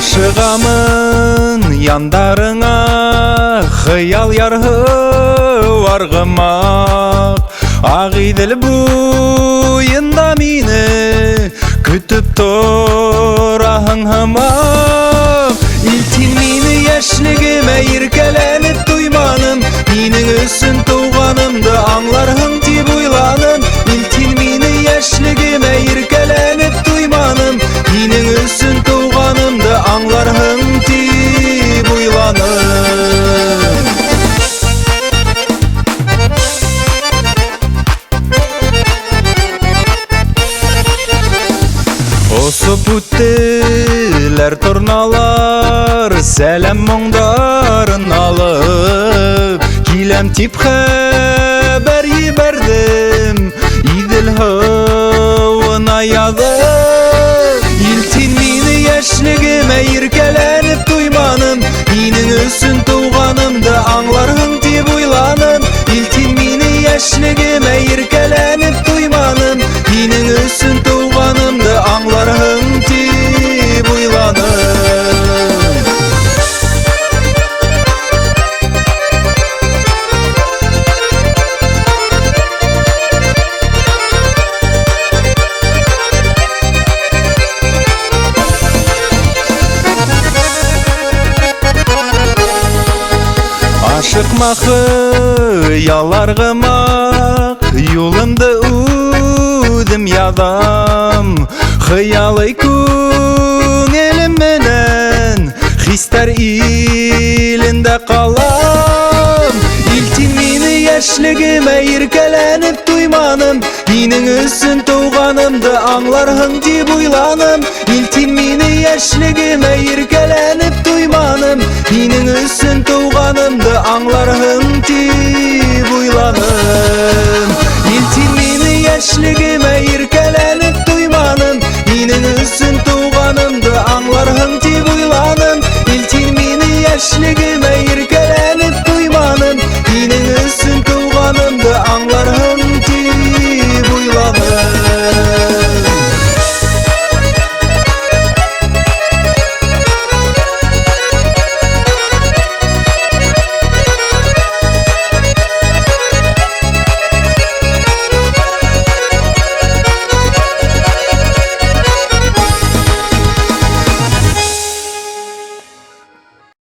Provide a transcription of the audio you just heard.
Aşığamın yandarına hıyal yarhı vargımak Ağidil buyunda mini kütüp torahın hamak İltin mini yaşligime irkelenip duymanım Minin üssün tuğanımdı anlarhın dip uylanım İltin mini yaşligime irkelenip duymanım Minin üssün tuğanımdı anlarhın dip uylanım Osu puttiler tornalar selam mondarın alıp Kilem tip haber yiberdim İdil havına yazıp İltin mini yaşligime irkelenip duymanım Minin üssün tuğanımdı anlarhın dip uylanım İltin mini yaşligime irkelenip duymanım Minin üssün tuğanımdı anlarhın dip uylanım Aşıkmakı yalargımak Yolumda udim yadam Hıyalı kun elim menen Hister ilinde kalam İltin mini yaşligime irkelenip duymanım Minin üssün tuğanımdı anlarhın dip uylanım İltin mini yaşligime irkelenip duymanım Minin üssün tuğanımdı anlarhın dip uylanım İltin mini yaşligime